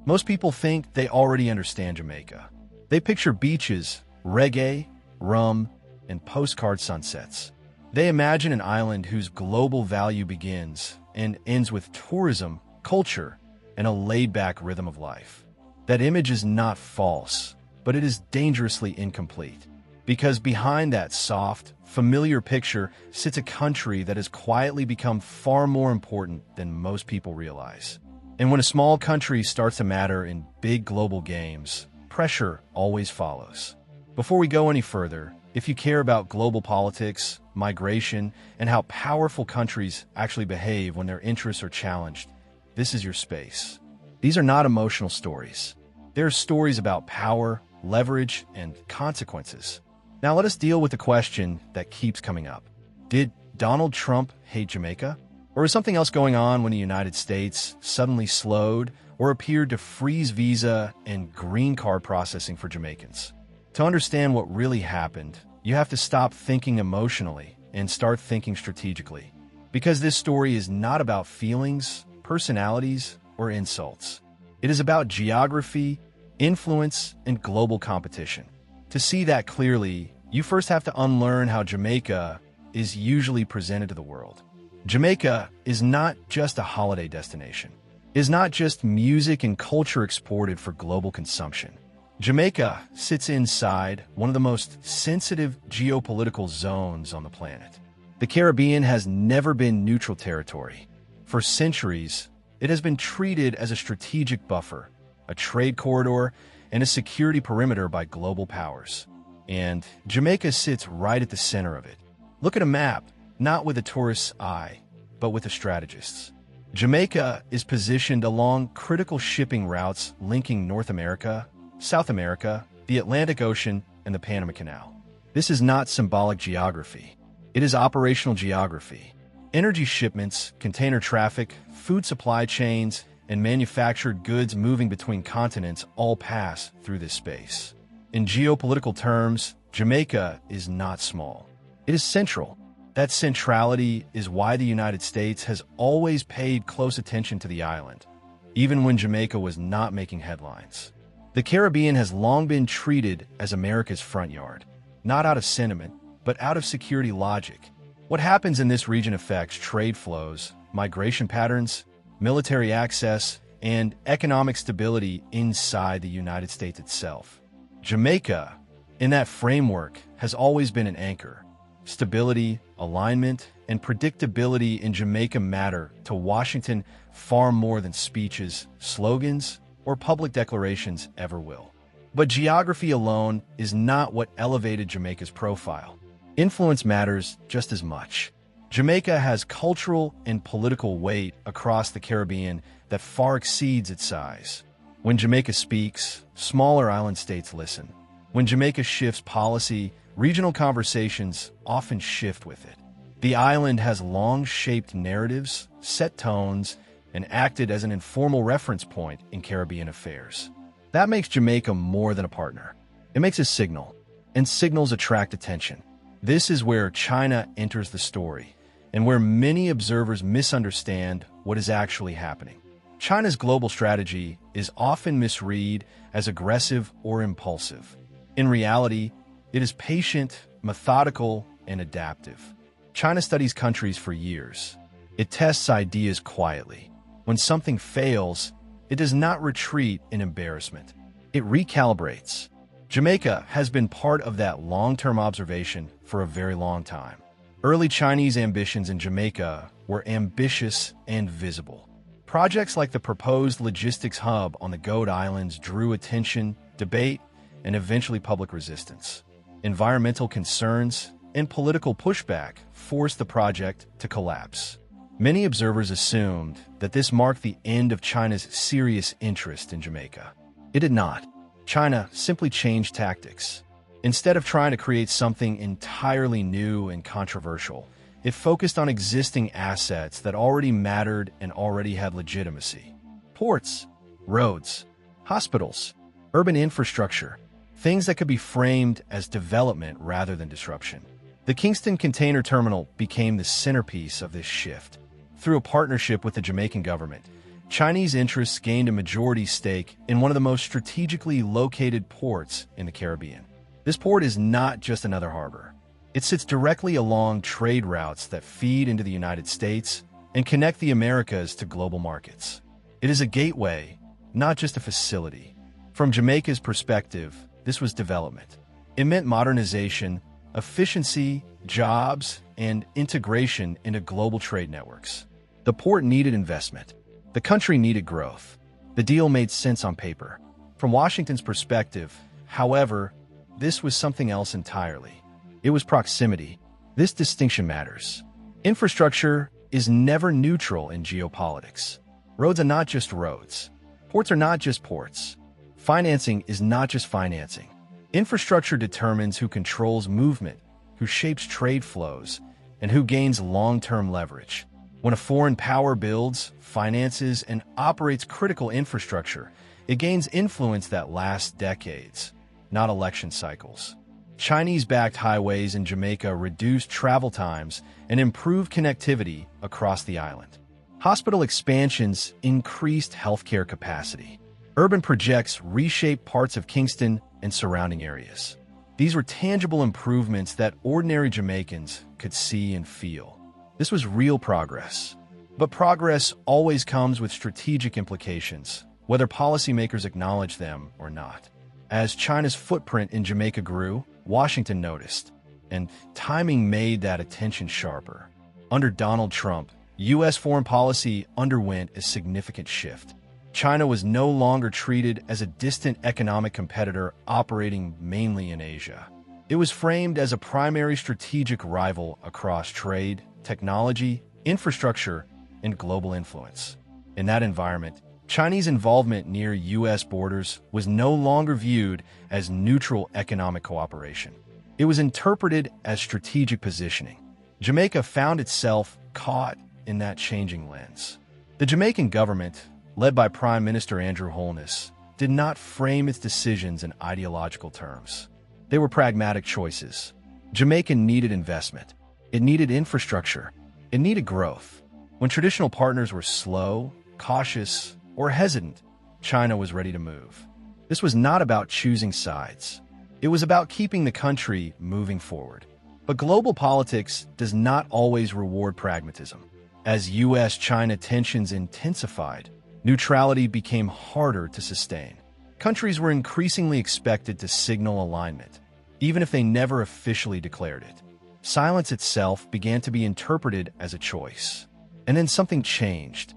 Most people think they already understand Jamaica. They picture beaches, reggae, rum, and postcard sunsets. They imagine an island whose global value begins and ends with tourism, culture, and a laid-back rhythm of life. That image is not false, but it is dangerously incomplete. Because behind that soft, familiar picture sits a country that has quietly become far more important than most people realize. And when a small country starts to matter in big global games, pressure always follows. Before we go any further, if you care about global politics, migration, and how powerful countries actually behave when their interests are challenged, this is your space. These are not emotional stories. They're stories about power, leverage, and consequences. Now let us deal with the question that keeps coming up. Did Donald Trump hate Jamaica? Or is something else going on when the United States suddenly slowed or appeared to freeze visa and green card processing for Jamaicans? To understand what really happened, you have to stop thinking emotionally and start thinking strategically. Because this story is not about feelings, personalities, or insults. It is about geography, influence, and global competition. To see that clearly, you first have to unlearn how Jamaica is usually presented to the world. Jamaica is not just a holiday destination. It is not just music and culture exported for global consumption. Jamaica sits inside one of the most sensitive geopolitical zones on the planet. The Caribbean has never been neutral territory. For centuries, it has been treated as a strategic buffer, a trade corridor, and a security perimeter by global powers. And Jamaica sits right at the center of it. Look at a map, not with a tourist's eye, but with a strategist's. Jamaica is positioned along critical shipping routes linking North America, South America, the Atlantic Ocean, and the Panama Canal. This is not symbolic geography. It is operational geography. Energy shipments, container traffic, food supply chains, and manufactured goods moving between continents all pass through this space. In geopolitical terms, Jamaica is not small. It is central. That centrality is why the United States has always paid close attention to the island, even when Jamaica was not making headlines. The Caribbean has long been treated as America's front yard, not out of sentiment, but out of security logic. What happens in this region affects trade flows, migration patterns, military access, and economic stability inside the United States itself. Jamaica, in that framework, has always been an anchor. Stability, alignment, and predictability in Jamaica matter to Washington far more than speeches, slogans, or public declarations ever will. But geography alone is not what elevated Jamaica's profile. Influence matters just as much. Jamaica has cultural and political weight across the Caribbean that far exceeds its size. When Jamaica speaks, smaller island states listen. When Jamaica shifts policy, regional conversations often shift with it. The island has long shaped narratives, set tones, and acted as an informal reference point in Caribbean affairs. That makes Jamaica more than a partner. It makes a signal, and signals attract attention. This is where China enters the story, and where many observers misunderstand what is actually happening. China's global strategy is often misread as aggressive or impulsive. In reality, it is patient, methodical, and adaptive. China studies countries for years. It tests ideas quietly. When something fails, it does not retreat in embarrassment. It recalibrates. Jamaica has been part of that long-term observation for a very long time. Early Chinese ambitions in Jamaica were ambitious and visible. Projects like the proposed logistics hub on the Goat Islands drew attention, debate, and eventually public resistance. Environmental concerns and political pushback forced the project to collapse. Many observers assumed that this marked the end of China's serious interest in Jamaica. It did not. China simply changed tactics. Instead of trying to create something entirely new and controversial, it focused on existing assets that already mattered and already had legitimacy. Ports, roads, hospitals, urban infrastructure, things that could be framed as development rather than disruption. The Kingston Container Terminal became the centerpiece of this shift. Through a partnership with the Jamaican government, Chinese interests gained a majority stake in one of the most strategically located ports in the Caribbean. This port is not just another harbor. It sits directly along trade routes that feed into the United States and connect the Americas to global markets. It is a gateway, not just a facility. From Jamaica's perspective, this was development. It meant modernization, efficiency, jobs, and integration into global trade networks. The port needed investment. The country needed growth. The deal made sense on paper. From Washington's perspective, however, this was something else entirely. It was proximity. This distinction matters. Infrastructure is never neutral in geopolitics. Roads are not just roads. Ports are not just ports. Financing is not just financing. Infrastructure determines who controls movement, who shapes trade flows, and who gains long-term leverage. When a foreign power builds, finances, and operates critical infrastructure, it gains influence that lasts decades, not election cycles. Chinese-backed highways in Jamaica reduced travel times and improved connectivity across the island. Hospital expansions increased healthcare capacity. Urban projects reshaped parts of Kingston and surrounding areas. These were tangible improvements that ordinary Jamaicans could see and feel. This was real progress. But progress always comes with strategic implications, whether policymakers acknowledge them or not. As China's footprint in Jamaica grew, Washington noticed, and timing made that attention sharper. Under Donald Trump, U.S. foreign policy underwent a significant shift. China was no longer treated as a distant economic competitor operating mainly in Asia. It was framed as a primary strategic rival across trade, technology, infrastructure, and global influence. In that environment, Chinese involvement near U.S. borders was no longer viewed as neutral economic cooperation. It was interpreted as strategic positioning. Jamaica found itself caught in that changing lens. The Jamaican government, led by Prime Minister Andrew Holness, did not frame its decisions in ideological terms. They were pragmatic choices. Jamaica needed investment. It needed infrastructure. It needed growth. When traditional partners were slow, cautious, or hesitant, China was ready to move. This was not about choosing sides. It was about keeping the country moving forward. But global politics does not always reward pragmatism. As U.S.-China tensions intensified, neutrality became harder to sustain. Countries were increasingly expected to signal alignment, even if they never officially declared it. Silence itself began to be interpreted as a choice. And then something changed.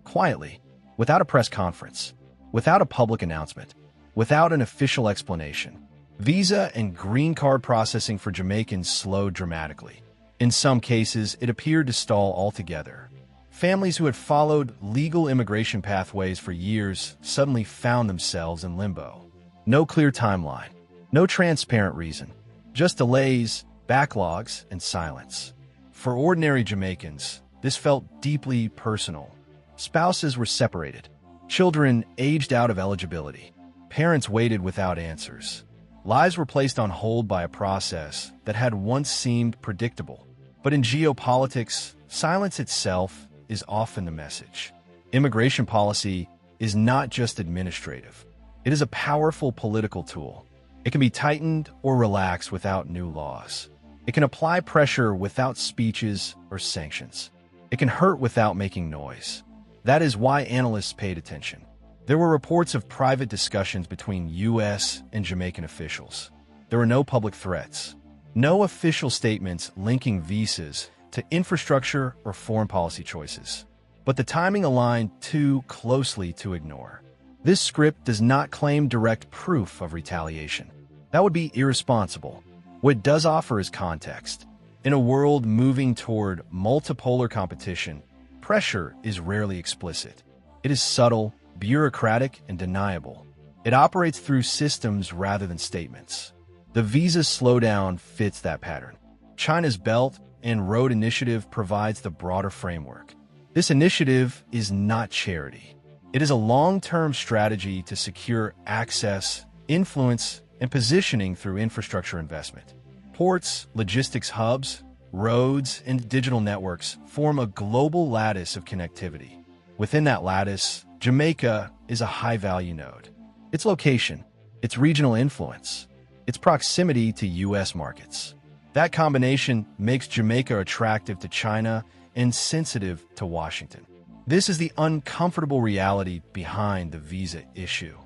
Quietly, without a press conference, without a public announcement, without an official explanation. Visa and green card processing for Jamaicans slowed dramatically. In some cases, it appeared to stall altogether. Families who had followed legal immigration pathways for years suddenly found themselves in limbo. No clear timeline, no transparent reason, just delays, backlogs, and silence. For ordinary Jamaicans, this felt deeply personal. Spouses were separated. Children aged out of eligibility. Parents waited without answers. Lives were placed on hold by a process that had once seemed predictable. But in geopolitics, silence itself is often the message. Immigration policy is not just administrative. It is a powerful political tool. It can be tightened or relaxed without new laws. It can apply pressure without speeches or sanctions. It can hurt without making noise. That is why analysts paid attention. There were reports of private discussions between U.S. and Jamaican officials. There were no public threats, no official statements linking visas to infrastructure or foreign policy choices. But the timing aligned too closely to ignore. This script does not claim direct proof of retaliation. That would be irresponsible. What it does offer is context. In a world moving toward multipolar competition, pressure is rarely explicit. It is subtle, bureaucratic, and deniable. It operates through systems rather than statements. The visa slowdown fits that pattern. China's Belt and Road Initiative provides the broader framework. This initiative is not charity. It is a long-term strategy to secure access, influence, and positioning through infrastructure investment. Ports, logistics hubs, roads, and digital networks form a global lattice of connectivity. Within that lattice, Jamaica is a high-value node. Its location, its regional influence, its proximity to U.S. markets. That combination makes Jamaica attractive to China and sensitive to Washington. This is the uncomfortable reality behind the visa issue.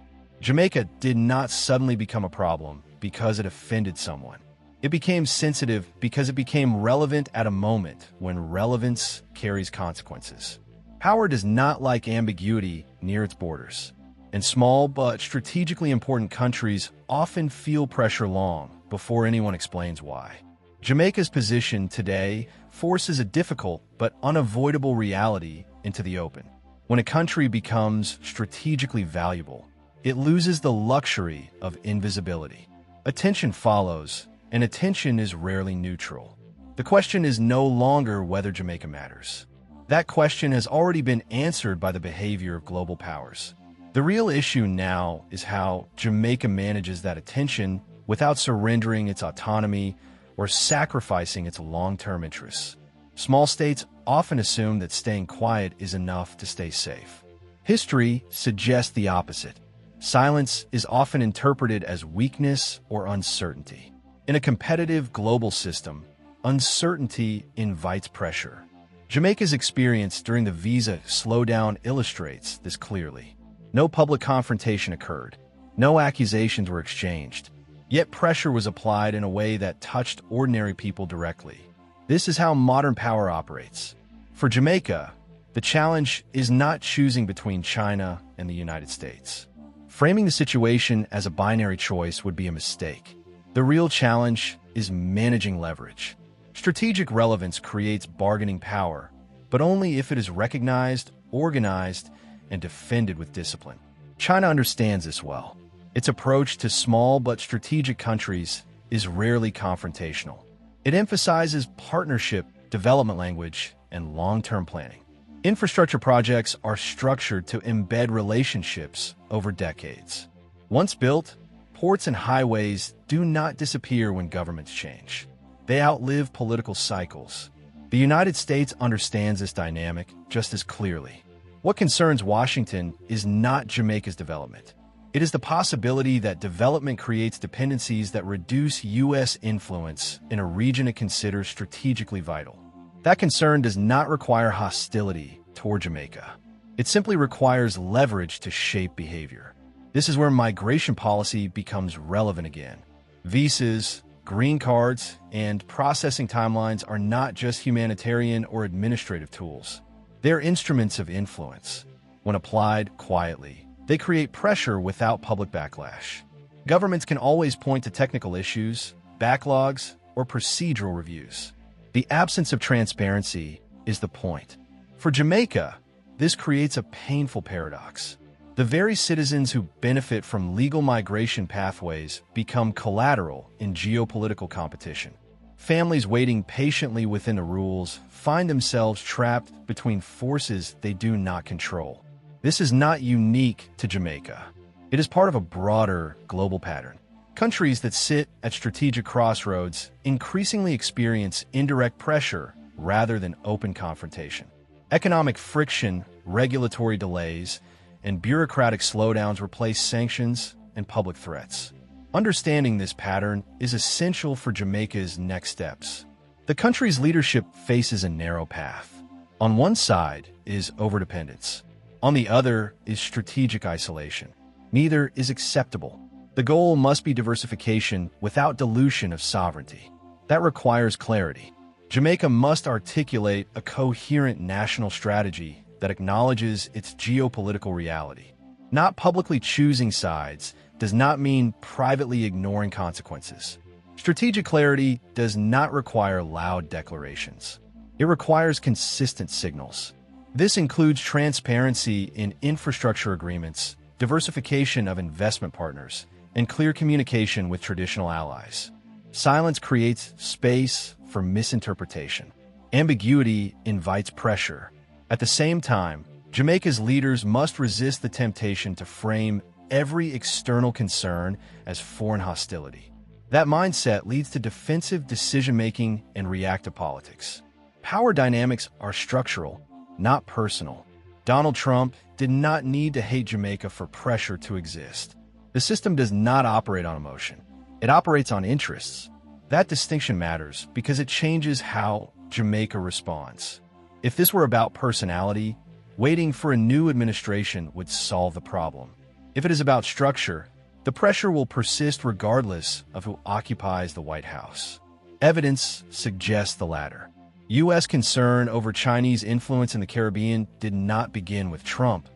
Jamaica did not suddenly become a problem because it offended someone. It became sensitive because it became relevant at a moment when relevance carries consequences. Power does not like ambiguity near its borders, and small but strategically important countries often feel pressure long before anyone explains why. Jamaica's position today forces a difficult but unavoidable reality into the open. When a country becomes strategically valuable, it loses the luxury of invisibility. Attention follows, and attention is rarely neutral. The question is no longer whether Jamaica matters. That question has already been answered by the behavior of global powers. The real issue now is how Jamaica manages that attention without surrendering its autonomy or sacrificing its long-term interests. Small states often assume that staying quiet is enough to stay safe. History suggests the opposite. Silence is often interpreted as weakness or uncertainty. In a competitive global system, uncertainty invites pressure. Jamaica's experience during the visa slowdown illustrates this clearly. No public confrontation occurred. No accusations were exchanged. Yet pressure was applied in a way that touched ordinary people directly. This is how modern power operates. For Jamaica, the challenge is not choosing between China and the United States. Framing the situation as a binary choice would be a mistake. The real challenge is managing leverage. Strategic relevance creates bargaining power, but only if it is recognized, organized, and defended with discipline. China understands this well. Its approach to small but strategic countries is rarely confrontational. It emphasizes partnership, development language, and long-term planning. Infrastructure projects are structured to embed relationships over decades. Once built, ports and highways do not disappear when governments change. They outlive political cycles. The United States understands this dynamic just as clearly. What concerns Washington is not Jamaica's development. It is the possibility that development creates dependencies that reduce U.S. influence in a region it considers strategically vital. That concern does not require hostility toward Jamaica. It simply requires leverage to shape behavior. This is where migration policy becomes relevant again. Visas, green cards, and processing timelines are not just humanitarian or administrative tools. They're instruments of influence. When applied quietly, they create pressure without public backlash. Governments can always point to technical issues, backlogs, or procedural reviews. The absence of transparency is the point. For Jamaica, this creates a painful paradox. The very citizens who benefit from legal migration pathways become collateral in geopolitical competition. Families waiting patiently within the rules find themselves trapped between forces they do not control. This is not unique to Jamaica. It is part of a broader global pattern. Countries that sit at strategic crossroads increasingly experience indirect pressure rather than open confrontation. Economic friction, regulatory delays, and bureaucratic slowdowns replace sanctions and public threats. Understanding this pattern is essential for Jamaica's next steps. The country's leadership faces a narrow path. On one side is overdependence. On the other is strategic isolation. Neither is acceptable. The goal must be diversification without dilution of sovereignty. That requires clarity. Jamaica must articulate a coherent national strategy that acknowledges its geopolitical reality. Not publicly choosing sides does not mean privately ignoring consequences. Strategic clarity does not require loud declarations. It requires consistent signals. This includes transparency in infrastructure agreements, diversification of investment partners, and clear communication with traditional allies. Silence creates space for misinterpretation. Ambiguity invites pressure. At the same time, Jamaica's leaders must resist the temptation to frame every external concern as foreign hostility. That mindset leads to defensive decision-making and reactive politics. Power dynamics are structural, not personal. Donald Trump did not need to hate Jamaica for pressure to exist. The system does not operate on emotion. It operates on interests. That distinction matters because it changes how Jamaica responds. If this were about personality, waiting for a new administration would solve the problem. If it is about structure, the pressure will persist regardless of who occupies the White House. Evidence suggests the latter. U.S. concern over Chinese influence in the Caribbean did not begin with Trump,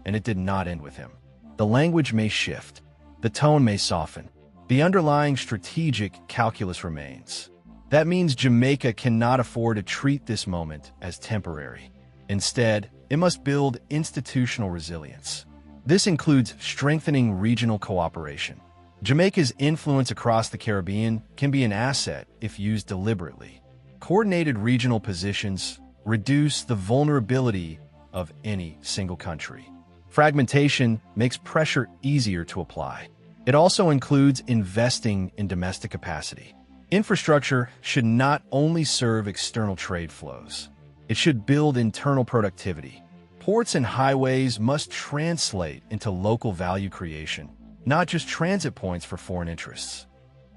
and it did not end with him. The language may shift. The tone may soften. The underlying strategic calculus remains. That means Jamaica cannot afford to treat this moment as temporary. Instead, it must build institutional resilience. This includes strengthening regional cooperation. Jamaica's influence across the Caribbean can be an asset if used deliberately. Coordinated regional positions reduce the vulnerability of any single country. Fragmentation makes pressure easier to apply. It also includes investing in domestic capacity. Infrastructure should not only serve external trade flows. It should build internal productivity. Ports and highways must translate into local value creation, not just transit points for foreign interests.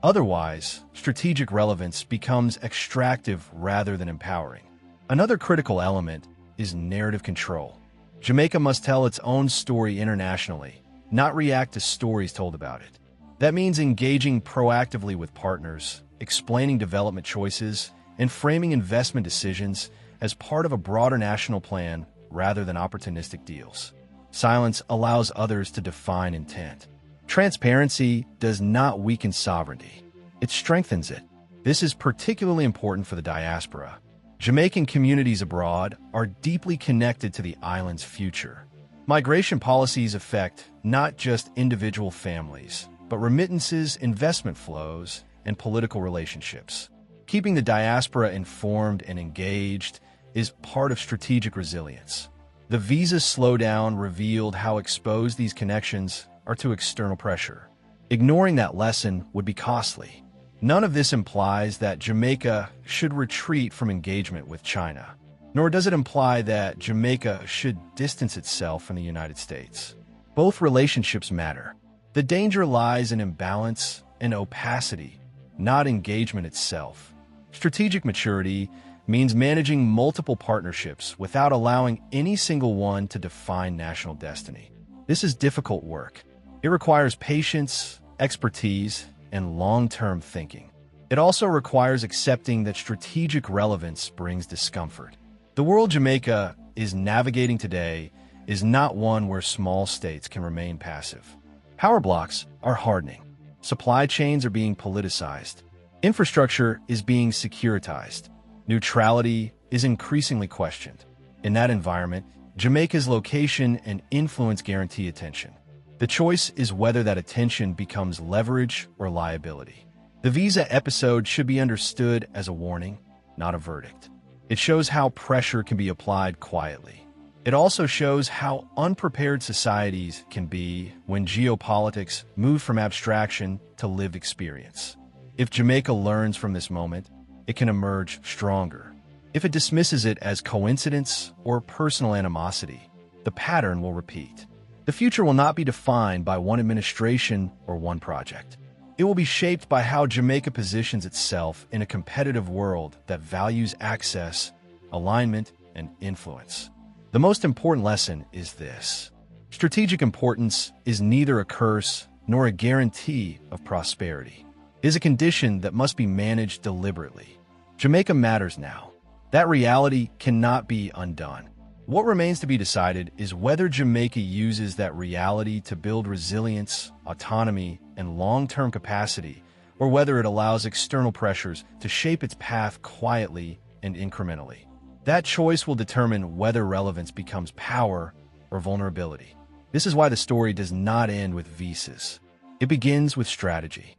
Otherwise, strategic relevance becomes extractive rather than empowering. Another critical element is narrative control. Jamaica must tell its own story internationally, not react to stories told about it. That means engaging proactively with partners, explaining development choices, and framing investment decisions as part of a broader national plan rather than opportunistic deals. Silence allows others to define intent. Transparency does not weaken sovereignty. It strengthens it. This is particularly important for the diaspora. Jamaican communities abroad are deeply connected to the island's future. Migration policies affect not just individual families, but remittances, investment flows, and political relationships. Keeping the diaspora informed and engaged is part of strategic resilience. The visa slowdown revealed how exposed these connections are to external pressure. Ignoring that lesson would be costly. None of this implies that Jamaica should retreat from engagement with China, nor does it imply that Jamaica should distance itself from the United States. Both relationships matter. The danger lies in imbalance and opacity, not engagement itself. Strategic maturity means managing multiple partnerships without allowing any single one to define national destiny. This is difficult work. It requires patience, expertise, and long-term thinking. It also requires accepting that strategic relevance brings discomfort. The world Jamaica is navigating today is not one where small states can remain passive. Power blocks are hardening. Supply chains are being politicized. Infrastructure is being securitized. Neutrality is increasingly questioned. In that environment, Jamaica's location and influence guarantee attention. The choice is whether that attention becomes leverage or liability. The visa episode should be understood as a warning, not a verdict. It shows how pressure can be applied quietly. It also shows how unprepared societies can be when geopolitics move from abstraction to lived experience. If Jamaica learns from this moment, it can emerge stronger. If it dismisses it as coincidence or personal animosity, the pattern will repeat. The future will not be defined by one administration or one project. It will be shaped by how Jamaica positions itself in a competitive world that values access, alignment, and influence. The most important lesson is this: strategic importance is neither a curse nor a guarantee of prosperity. It is a condition that must be managed deliberately. Jamaica matters now. That reality cannot be undone. What remains to be decided is whether Jamaica uses that reality to build resilience, autonomy, and long-term capacity, or whether it allows external pressures to shape its path quietly and incrementally. That choice will determine whether relevance becomes power or vulnerability. This is why the story does not end with visas. It begins with strategy.